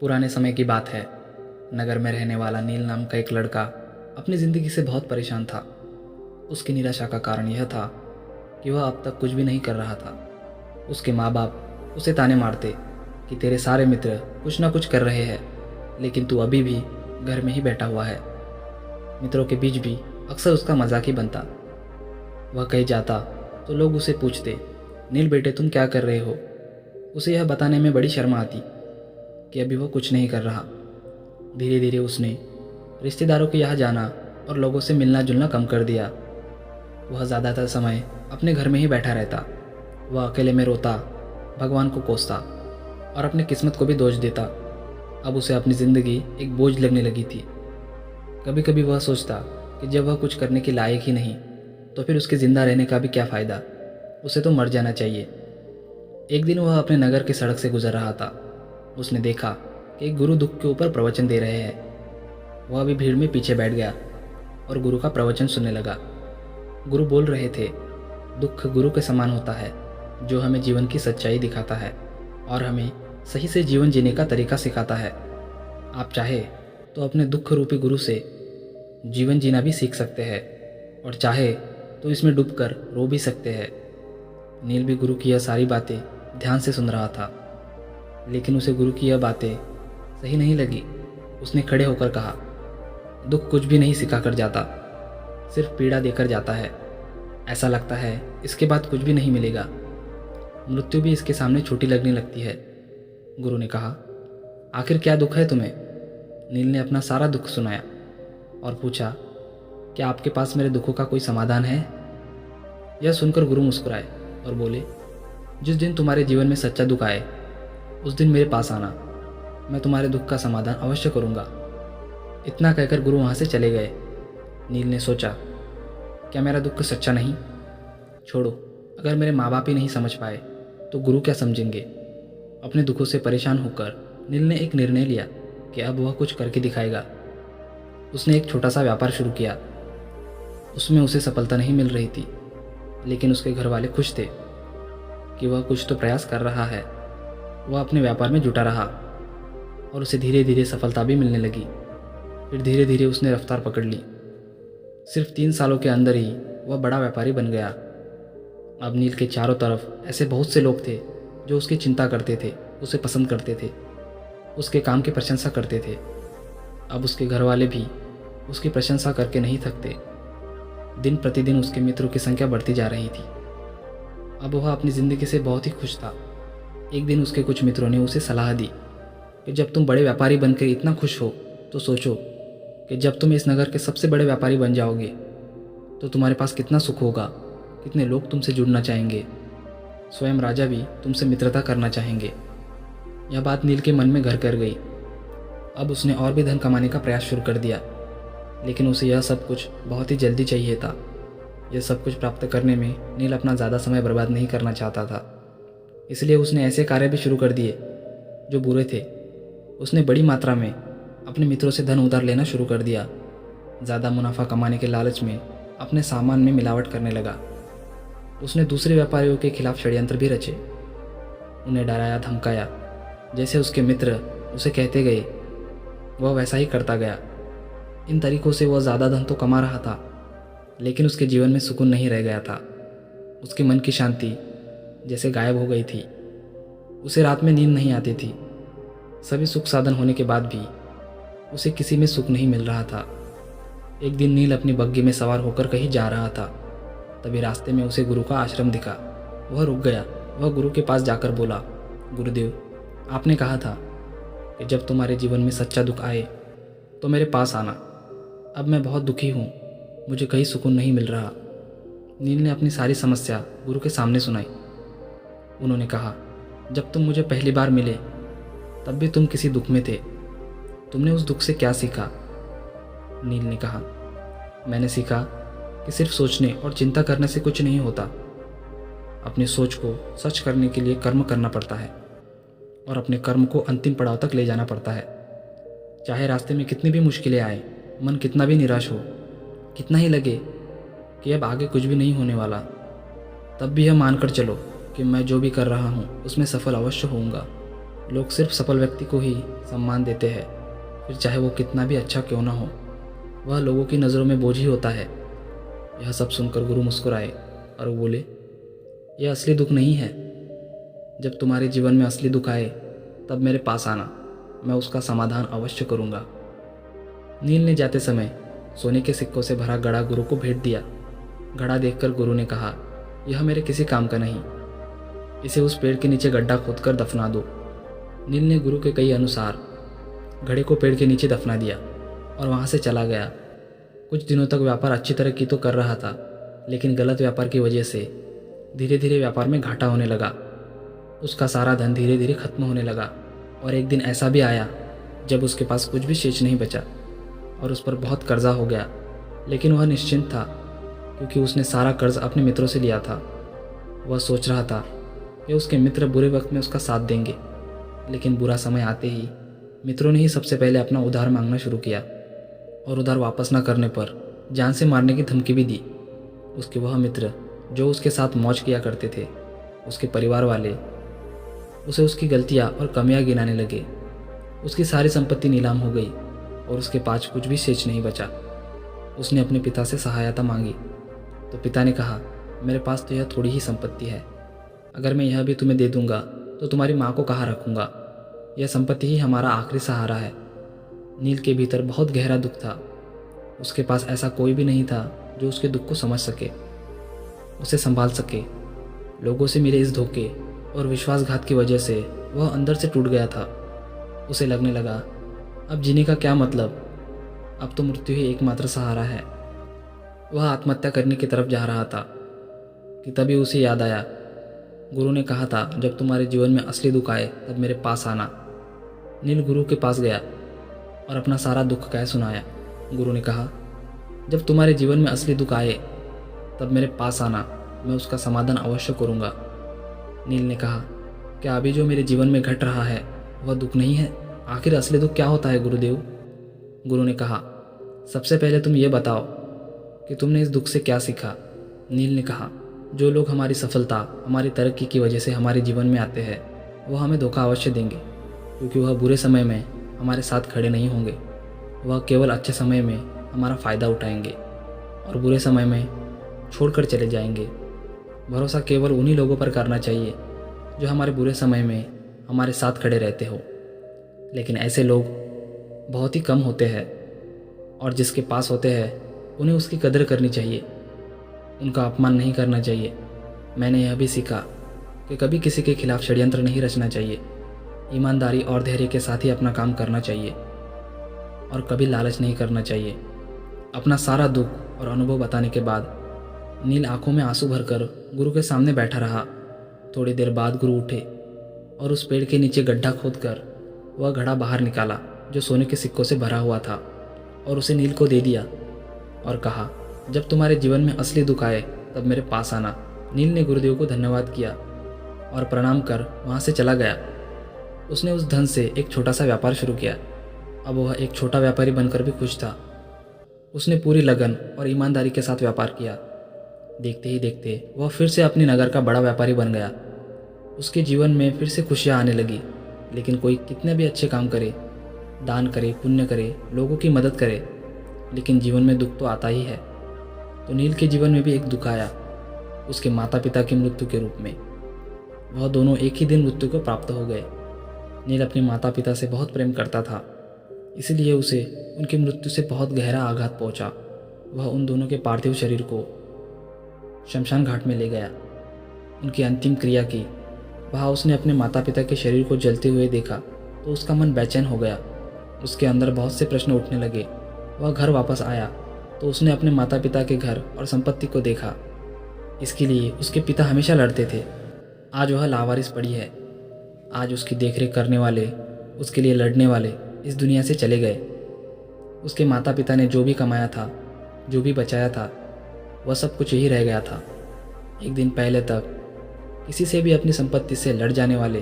पुराने समय की बात है। नगर में रहने वाला नील नाम का एक लड़का अपनी ज़िंदगी से बहुत परेशान था। उसकी निराशा का कारण यह था कि वह अब तक कुछ भी नहीं कर रहा था। उसके माँ बाप उसे ताने मारते कि तेरे सारे मित्र कुछ ना कुछ कर रहे हैं, लेकिन तू अभी भी घर में ही बैठा हुआ है। मित्रों के बीच भी अक्सर उसका मजाक ही बनता। वह कहीं जाता तो लोग उसे पूछते, नील बेटे तुम क्या कर रहे हो। उसे यह बताने में बड़ी शर्म आती कि अभी वह कुछ नहीं कर रहा। धीरे धीरे उसने रिश्तेदारों के यहाँ जाना और लोगों से मिलना जुलना कम कर दिया। वह ज़्यादातर समय अपने घर में ही बैठा रहता। वह अकेले में रोता, भगवान को कोसता और अपनी किस्मत को भी दोष देता। अब उसे अपनी ज़िंदगी एक बोझ लगने लगी थी। कभी कभी वह सोचता कि जब वह कुछ करने के लायक ही नहीं तो फिर उसके ज़िंदा रहने का भी क्या फ़ायदा, उसे तो मर जाना चाहिए। एक दिन वह अपने नगर की सड़क से गुजर रहा था। उसने देखा कि एक गुरु दुख के ऊपर प्रवचन दे रहे हैं। वह भी भीड़ में पीछे बैठ गया और गुरु का प्रवचन सुनने लगा। गुरु बोल रहे थे, दुख गुरु के समान होता है जो हमें जीवन की सच्चाई दिखाता है और हमें सही से जीवन जीने का तरीका सिखाता है। आप चाहे तो अपने दुख रूपी गुरु से जीवन जीना भी सीख सकते हैं और चाहे तो इसमें डूबकर रो भी सकते हैं। नील भी गुरु की यह सारी बातें ध्यान से सुन रहा था, लेकिन उसे गुरु की यह बातें सही नहीं लगी। उसने खड़े होकर कहा, दुख कुछ भी नहीं सिखा कर जाता, सिर्फ पीड़ा देकर जाता है। ऐसा लगता है इसके बाद कुछ भी नहीं मिलेगा। मृत्यु भी इसके सामने छोटी लगने लगती है। गुरु ने कहा, आखिर क्या दुख है तुम्हें। नील ने अपना सारा दुख सुनाया और पूछा, क्या आपके पास मेरे दुखों का कोई समाधान है। यह सुनकर गुरु मुस्कुराए और बोले, जिस दिन तुम्हारे जीवन में सच्चा दुख आए उस दिन मेरे पास आना, मैं तुम्हारे दुख का समाधान अवश्य करूँगा। इतना कहकर गुरु वहाँ से चले गए। नील ने सोचा, क्या मेरा दुख सच्चा नहीं। छोड़ो, अगर मेरे माँ बाप ही नहीं समझ पाए तो गुरु क्या समझेंगे। अपने दुखों से परेशान होकर नील ने एक निर्णय लिया कि अब वह कुछ करके दिखाएगा। उसने एक छोटा सा व्यापार शुरू किया। उसमें उसे सफलता नहीं मिल रही थी, लेकिन उसके घर वाले खुश थे कि वह कुछ तो प्रयास कर रहा है। वह अपने व्यापार में जुटा रहा और उसे धीरे धीरे सफलता भी मिलने लगी। फिर धीरे धीरे उसने रफ्तार पकड़ ली। सिर्फ 3 सालों के अंदर ही वह बड़ा व्यापारी बन गया। अब नील के चारों तरफ ऐसे बहुत से लोग थे जो उसकी चिंता करते थे, उसे पसंद करते थे, उसके काम की प्रशंसा करते थे। अब उसके घर वाले भी उसकी प्रशंसा करके नहीं थकते। दिन प्रतिदिन उसके मित्रों की संख्या बढ़ती जा रही थी। अब वह अपनी ज़िंदगी से बहुत ही खुश था। एक दिन उसके कुछ मित्रों ने उसे सलाह दी कि जब तुम बड़े व्यापारी बनकर इतना खुश हो तो सोचो कि जब तुम इस नगर के सबसे बड़े व्यापारी बन जाओगे तो तुम्हारे पास कितना सुख होगा, कितने लोग तुमसे जुड़ना चाहेंगे, स्वयं राजा भी तुमसे मित्रता करना चाहेंगे। यह बात नील के मन में घर कर गई। अब उसने और भी धन कमाने का प्रयास शुरू कर दिया, लेकिन उसे यह सब कुछ बहुत ही जल्दी चाहिए था। यह सब कुछ प्राप्त करने में नील अपना ज़्यादा समय बर्बाद नहीं करना चाहता था, इसलिए उसने ऐसे कार्य भी शुरू कर दिए जो बुरे थे। उसने बड़ी मात्रा में अपने मित्रों से धन उधार लेना शुरू कर दिया। ज़्यादा मुनाफा कमाने के लालच में अपने सामान में मिलावट करने लगा। उसने दूसरे व्यापारियों के खिलाफ षड्यंत्र भी रचे, उन्हें डराया धमकाया। जैसे उसके मित्र उसे कहते गए वह वैसा ही करता गया। इन तरीकों से वह ज़्यादा धन तो कमा रहा था, लेकिन उसके जीवन में सुकून नहीं रह गया था। उसके मन की शांति जैसे गायब हो गई थी। उसे रात में नींद नहीं आती थी। सभी सुख साधन होने के बाद भी उसे किसी में सुख नहीं मिल रहा था। एक दिन नील अपनी बग्गी में सवार होकर कहीं जा रहा था। तभी रास्ते में उसे गुरु का आश्रम दिखा। वह रुक गया। वह गुरु के पास जाकर बोला, गुरुदेव, आपने कहा था कि जब तुम्हारे जीवन में सच्चा दुख आए तो मेरे पास आना। अब मैं बहुत दुखी हूँ, मुझे कहीं सुकून नहीं मिल रहा। नील ने अपनी सारी समस्या गुरु के सामने सुनाई। उन्होंने कहा, जब तुम मुझे पहली बार मिले तब भी तुम किसी दुख में थे। तुमने उस दुख से क्या सीखा। नील ने कहा, मैंने सीखा कि सिर्फ सोचने और चिंता करने से कुछ नहीं होता। अपनी सोच को सच करने के लिए कर्म करना पड़ता है और अपने कर्म को अंतिम पड़ाव तक ले जाना पड़ता है। चाहे रास्ते में कितनी भी मुश्किलें आए, मन कितना भी निराश हो, कितना ही लगे कि अब आगे कुछ भी नहीं होने वाला, तब भी यह मानकर चलो कि मैं जो भी कर रहा हूँ उसमें सफल अवश्य होऊंगा। लोग सिर्फ सफल व्यक्ति को ही सम्मान देते हैं, फिर चाहे वो कितना भी अच्छा क्यों ना हो, वह लोगों की नज़रों में बोझ ही होता है। यह सब सुनकर गुरु मुस्कुराए और बोले, यह असली दुख नहीं है। जब तुम्हारे जीवन में असली दुख आए तब मेरे पास आना, मैं उसका समाधान अवश्य करूँगा। नील ने जाते समय सोने के सिक्कों से भरा घड़ा गुरु को भेंट दिया। घड़ा देखकर गुरु ने कहा, यह मेरे किसी काम का नहीं, इसे उस पेड़ के नीचे गड्ढा खोदकर दफना दो। नील ने गुरु के कई अनुसार घड़े को पेड़ के नीचे दफना दिया और वहाँ से चला गया। कुछ दिनों तक व्यापार अच्छी तरह की तो कर रहा था, लेकिन गलत व्यापार की वजह से धीरे धीरे व्यापार में घाटा होने लगा। उसका सारा धन धीरे धीरे खत्म होने लगा और एक दिन ऐसा भी आया जब उसके पास कुछ भी शेष नहीं बचा और उस पर बहुत कर्जा हो गया। लेकिन वह निश्चिंत था क्योंकि उसने सारा कर्ज अपने मित्रों से लिया था। वह सोच रहा था कि उसके मित्र बुरे वक्त में उसका साथ देंगे, लेकिन बुरा समय आते ही मित्रों ने ही सबसे पहले अपना उधार मांगना शुरू किया और उधार वापस न करने पर जान से मारने की धमकी भी दी। उसके वह मित्र जो उसके साथ मौज किया करते थे, उसके परिवार वाले उसे उसकी गलतियाँ और कमियां गिनाने लगे। उसकी सारी संपत्ति नीलाम हो गई और उसके पास कुछ भी शेष नहीं बचा। उसने अपने पिता से सहायता मांगी तो पिता ने कहा, मेरे पास तो यह थोड़ी ही संपत्ति है, अगर मैं यह भी तुम्हें दे दूंगा तो तुम्हारी माँ को कहाँ रखूँगा। यह संपत्ति ही हमारा आखिरी सहारा है। नील के भीतर बहुत गहरा दुख था। उसके पास ऐसा कोई भी नहीं था जो उसके दुख को समझ सके, उसे संभाल सके। लोगों से मिले इस धोखे और विश्वासघात की वजह से वह अंदर से टूट गया था। उसे लगने लगा, अब जीने का क्या मतलब, अब तो मृत्यु ही एकमात्र सहारा है। वह आत्महत्या करने की तरफ जा रहा था कि तभी उसे याद आया, गुरु ने कहा था जब तुम्हारे जीवन में असली दुख आए तब मेरे पास आना। नील गुरु के पास गया और अपना सारा दुख कह सुनाया। गुरु ने कहा, जब तुम्हारे जीवन में असली दुख आए तब मेरे पास आना, मैं उसका समाधान अवश्य करूँगा। नील ने कहा, क्या अभी जो मेरे जीवन में घट रहा है वह दुख नहीं है? आखिर असली दुख क्या होता है गुरुदेव? गुरु ने कहा, सबसे पहले तुम ये बताओ कि तुमने इस दुख से क्या सीखा। नील ने कहा, जो लोग हमारी सफलता, हमारी तरक्की की वजह से हमारे जीवन में आते हैं वह हमें धोखा अवश्य देंगे, क्योंकि वह बुरे समय में हमारे साथ खड़े नहीं होंगे। वह केवल अच्छे समय में हमारा फ़ायदा उठाएंगे और बुरे समय में छोड़कर चले जाएंगे। भरोसा केवल उन्हीं लोगों पर करना चाहिए जो हमारे बुरे समय में हमारे साथ खड़े रहते हो, लेकिन ऐसे लोग बहुत ही कम होते हैं और जिसके पास होते हैं उन्हें उसकी कदर करनी चाहिए, उनका अपमान नहीं करना चाहिए। मैंने यह भी सीखा कि कभी किसी के खिलाफ षड्यंत्र नहीं रचना चाहिए, ईमानदारी और धैर्य के साथ ही अपना काम करना चाहिए और कभी लालच नहीं करना चाहिए। अपना सारा दुख और अनुभव बताने के बाद नील आंखों में आंसू भरकर गुरु के सामने बैठा रहा। थोड़ी देर बाद गुरु उठे और उस पेड़ के नीचे गड्ढा खोदकर वह घड़ा बाहर निकाला जो सोने के सिक्कों से भरा हुआ था और उसे नील को दे दिया और कहा, जब तुम्हारे जीवन में असली दुख आए तब मेरे पास आना। नील ने गुरुदेव को धन्यवाद किया और प्रणाम कर वहाँ से चला गया। उसने उस धन से एक छोटा सा व्यापार शुरू किया। अब वह एक छोटा व्यापारी बनकर भी खुश था। उसने पूरी लगन और ईमानदारी के साथ व्यापार किया। देखते ही देखते वह फिर से अपने नगर का बड़ा व्यापारी बन गया। उसके जीवन में फिर से खुशियाँ आने लगी। लेकिन कोई कितने भी अच्छे काम करे, दान करे, पुण्य करे, लोगों की मदद करे, लेकिन जीवन में दुख तो आता ही है। तो नील के जीवन में भी एक दुख आया, उसके माता पिता की मृत्यु के रूप में। वह दोनों एक ही दिन मृत्यु को प्राप्त हो गए। नील अपने माता पिता से बहुत प्रेम करता था, इसलिए उसे उनकी मृत्यु से बहुत गहरा आघात पहुंचा। वह उन दोनों के पार्थिव शरीर को शमशान घाट में ले गया, उनकी अंतिम क्रिया की। वहाँ उसने अपने माता पिता के शरीर को जलते हुए देखा तो उसका मन बेचैन हो गया। उसके अंदर बहुत से प्रश्न उठने लगे। वह घर वापस आया तो उसने अपने माता पिता के घर और संपत्ति को देखा। इसके लिए उसके पिता हमेशा लड़ते थे। आज वह लावारिस पड़ी है। आज उसकी देखरेख करने वाले, उसके लिए लड़ने वाले इस दुनिया से चले गए। उसके माता पिता ने जो भी कमाया था, जो भी बचाया था, वह सब कुछ यही रह गया था। एक दिन पहले तक किसी से भी अपनी संपत्ति से लड़ जाने वाले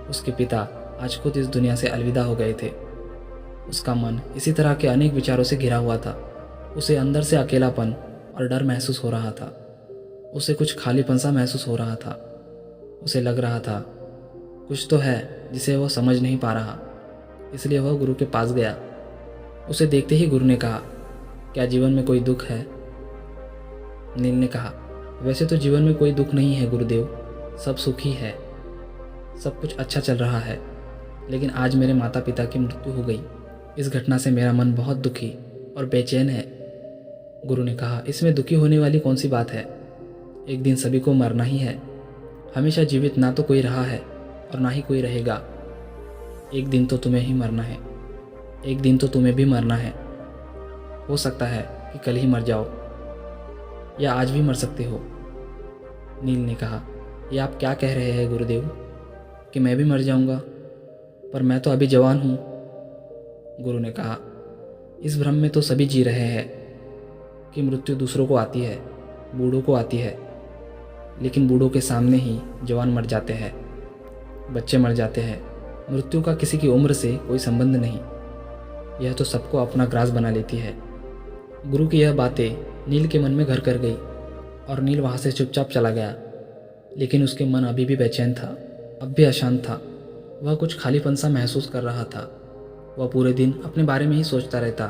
उसके पिता आज खुद इस दुनिया से अलविदा हो गए थे। उसका मन इसी तरह के अनेक विचारों से घिरा हुआ था। उसे अंदर से अकेलापन और डर महसूस हो रहा था। उसे कुछ खालीपन सा महसूस हो रहा था। उसे लग रहा था कुछ तो है जिसे वह समझ नहीं पा रहा, इसलिए वह गुरु के पास गया। उसे देखते ही गुरु ने कहा, क्या जीवन में कोई दुख है? नील ने कहा, वैसे तो जीवन में कोई दुख नहीं है गुरुदेव, सब सुख ही है, सब कुछ अच्छा चल रहा है। लेकिन आज मेरे माता पिता की मृत्यु हो गई। इस घटना से मेरा मन बहुत दुखी और बेचैन है। गुरु ने कहा, इसमें दुखी होने वाली कौन सी बात है? एक दिन सभी को मरना ही है। हमेशा जीवित ना तो कोई रहा है और ना ही कोई रहेगा। एक दिन तो तुम्हें ही मरना है, एक दिन तो तुम्हें भी मरना है। हो सकता है कि कल ही मर जाओ या आज भी मर सकते हो। नील ने कहा, ये आप क्या कह रहे हैं गुरुदेव कि मैं भी मर जाऊंगा? पर मैं तो अभी जवान हूँ। गुरु ने कहा, इस भ्रम में तो सभी जी रहे हैं कि मृत्यु दूसरों को आती है, बूढ़ों को आती है। लेकिन बूढ़ों के सामने ही जवान मर जाते हैं, बच्चे मर जाते हैं। मृत्यु का किसी की उम्र से कोई संबंध नहीं, यह तो सबको अपना ग्रास बना लेती है। गुरु की यह बातें नील के मन में घर कर गई और नील वहाँ से चुपचाप चला गया। लेकिन उसके मन अभी भी बेचैन था, अब भी अशांत था। वह कुछ खालीपन सा महसूस कर रहा था। वह पूरे दिन अपने बारे में ही सोचता रहता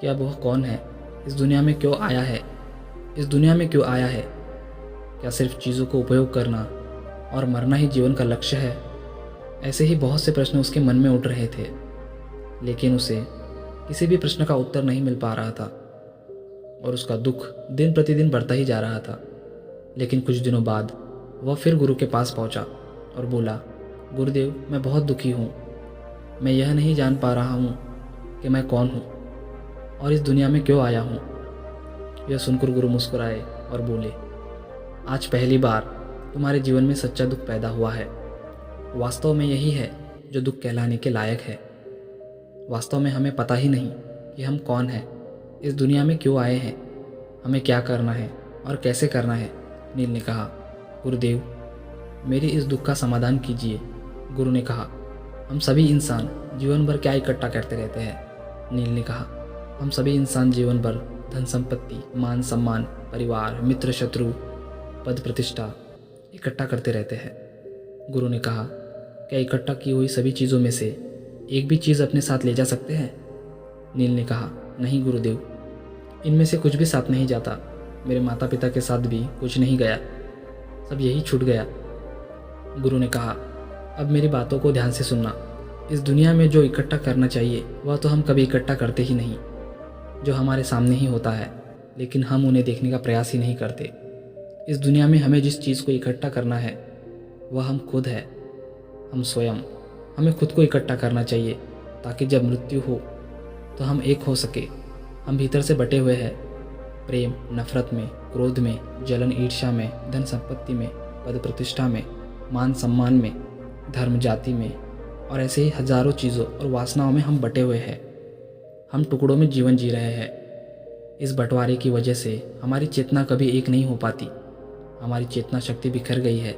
कि अब वह कौन है, इस दुनिया में क्यों आया है, इस दुनिया में क्यों आया है? क्या सिर्फ चीज़ों को उपयोग करना और मरना ही जीवन का लक्ष्य है? ऐसे ही बहुत से प्रश्न उसके मन में उठ रहे थे, लेकिन उसे किसी भी प्रश्न का उत्तर नहीं मिल पा रहा था और उसका दुख दिन प्रतिदिन बढ़ता ही जा रहा था। लेकिन कुछ दिनों बाद वह फिर गुरु के पास पहुंचा और बोला, गुरुदेव, मैं बहुत दुखी हूँ। मैं यह नहीं जान पा रहा हूँ कि मैं कौन हूँ और इस दुनिया में क्यों आया हूँ। यह सुनकर गुरु मुस्कुराए और बोले, आज पहली बार तुम्हारे जीवन में सच्चा दुख पैदा हुआ है। वास्तव में यही है जो दुख कहलाने के लायक है। वास्तव में हमें पता ही नहीं कि हम कौन हैं, इस दुनिया में क्यों आए हैं, हमें क्या करना है और कैसे करना है। नील ने कहा, गुरुदेव, मेरी इस दुख का समाधान कीजिए। गुरु ने कहा, हम सभी इंसान जीवन भर क्या इकट्ठा करते रहते हैं? नील ने कहा, हम सभी इंसान जीवन भर धन संपत्ति, मान सम्मान, परिवार, मित्र, शत्रु, पद प्रतिष्ठा इकट्ठा करते रहते हैं। गुरु ने कहा, क्या इकट्ठा की हुई सभी चीज़ों में से एक भी चीज़ अपने साथ ले जा सकते हैं? नील ने कहा, नहीं गुरुदेव, इनमें से कुछ भी साथ नहीं जाता। मेरे माता पिता के साथ भी कुछ नहीं गया, सब यही छूट गया। गुरु ने कहा, अब मेरी बातों को ध्यान से सुनना। इस दुनिया में जो इकट्ठा करना चाहिए वह तो हम कभी इकट्ठा करते ही नहीं। जो हमारे सामने ही होता है, लेकिन हम उन्हें देखने का प्रयास ही नहीं करते। इस दुनिया में हमें जिस चीज़ को इकट्ठा करना है वह हम खुद है, हम स्वयं। हमें खुद को इकट्ठा करना चाहिए ताकि जब मृत्यु हो तो हम एक हो सके। हम भीतर से बटे हुए हैं, प्रेम नफरत में, क्रोध में, जलन ईर्ष्या में, धन संपत्ति में, पद प्रतिष्ठा में, मान सम्मान में, धर्म जाति में और ऐसे ही हजारों चीज़ों और वासनाओं में हम बटे हुए हैं। हम टुकड़ों में जीवन जी रहे हैं। इस बंटवारे की वजह से हमारी चेतना कभी एक नहीं हो पाती। हमारी चेतना शक्ति बिखर गई है,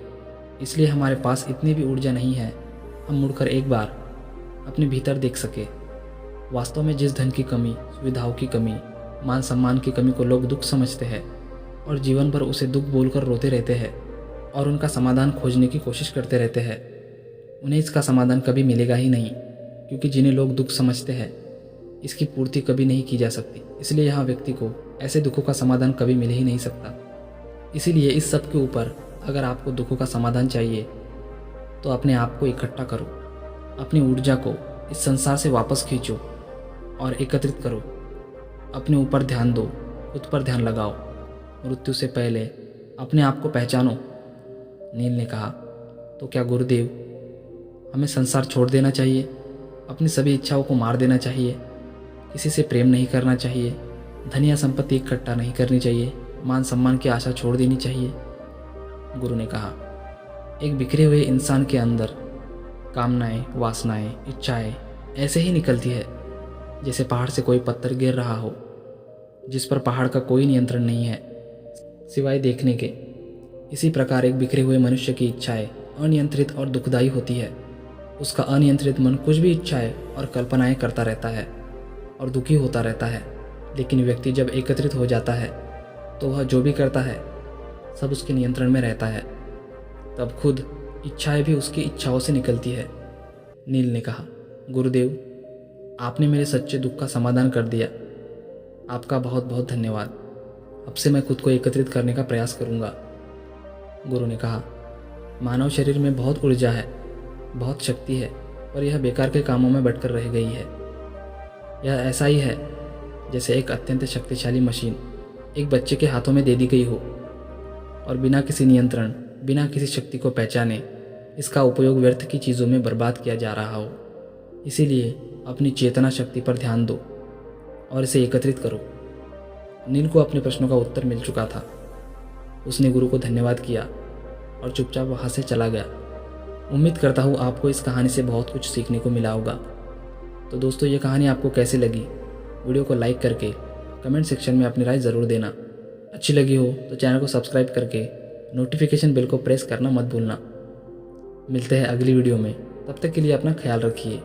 इसलिए हमारे पास इतनी भी ऊर्जा नहीं है हम मुड़कर एक बार अपने भीतर देख सके। वास्तव में जिस धन की कमी, सुविधाओं की कमी, मान सम्मान की कमी को लोग दुख समझते हैं और जीवन भर उसे दुख बोलकर रोते रहते हैं और उनका समाधान खोजने की कोशिश करते रहते हैं, उन्हें इसका समाधान कभी मिलेगा ही नहीं, क्योंकि जिन्हें लोग दुख समझते हैं इसकी पूर्ति कभी नहीं की जा सकती। इसलिए यहाँ व्यक्ति को ऐसे दुखों का समाधान कभी मिल ही नहीं सकता। इसीलिए इस सब के ऊपर अगर आपको दुखों का समाधान चाहिए तो अपने आप को इकट्ठा करो, अपनी ऊर्जा को इस संसार से वापस खींचो और एकत्रित करो। अपने ऊपर ध्यान दो, खुद पर ध्यान लगाओ। मृत्यु से पहले अपने आप को पहचानो। नील ने कहा, तो क्या गुरुदेव हमें संसार छोड़ देना चाहिए, अपनी सभी इच्छाओं को मार देना चाहिए, किसी से प्रेम नहीं करना चाहिए, धन या संपत्ति इकट्ठा नहीं करनी चाहिए, मान सम्मान की आशा छोड़ देनी चाहिए? गुरु ने कहा, एक बिखरे हुए इंसान के अंदर कामनाएं, वासनाएं, इच्छाएं ऐसे ही निकलती है जैसे पहाड़ से कोई पत्थर गिर रहा हो, जिस पर पहाड़ का कोई नियंत्रण नहीं है सिवाय देखने के। इसी प्रकार एक बिखरे हुए मनुष्य की इच्छाएं अनियंत्रित और दुखदायी होती है। उसका अनियंत्रित मन कुछ भी इच्छाएं और कल्पनाएं करता रहता है और दुखी होता रहता है। लेकिन व्यक्ति जब एकत्रित हो जाता है तो वह जो भी करता है सब उसके नियंत्रण में रहता है। तब खुद इच्छाएं भी उसकी इच्छाओं से निकलती है। नील ने कहा, गुरुदेव, आपने मेरे सच्चे दुख का समाधान कर दिया। आपका बहुत बहुत धन्यवाद। अब से मैं खुद को एकत्रित करने का प्रयास करूंगा। गुरु ने कहा, मानव शरीर में बहुत ऊर्जा है, बहुत शक्ति है, पर यह बेकार के कामों में बटकर रह गई है। यह ऐसा ही है जैसे एक अत्यंत शक्तिशाली मशीन एक बच्चे के हाथों में दे दी गई हो और बिना किसी नियंत्रण, बिना किसी शक्ति को पहचाने इसका उपयोग व्यर्थ की चीज़ों में बर्बाद किया जा रहा हो। इसीलिए अपनी चेतना शक्ति पर ध्यान दो और इसे एकत्रित करो। नील को अपने प्रश्नों का उत्तर मिल चुका था। उसने गुरु को धन्यवाद किया और चुपचाप वहाँ से चला गया। उम्मीद करता हूँ आपको इस कहानी से बहुत कुछ सीखने को मिला होगा। तो दोस्तों, ये कहानी आपको कैसी लगी? वीडियो को लाइक करके कमेंट सेक्शन में अपनी राय ज़रूर देना। अच्छी लगी हो तो चैनल को सब्सक्राइब करके नोटिफिकेशन बेल को प्रेस करना मत भूलना। मिलते हैं अगली वीडियो में, तब तक के लिए अपना ख्याल रखिए।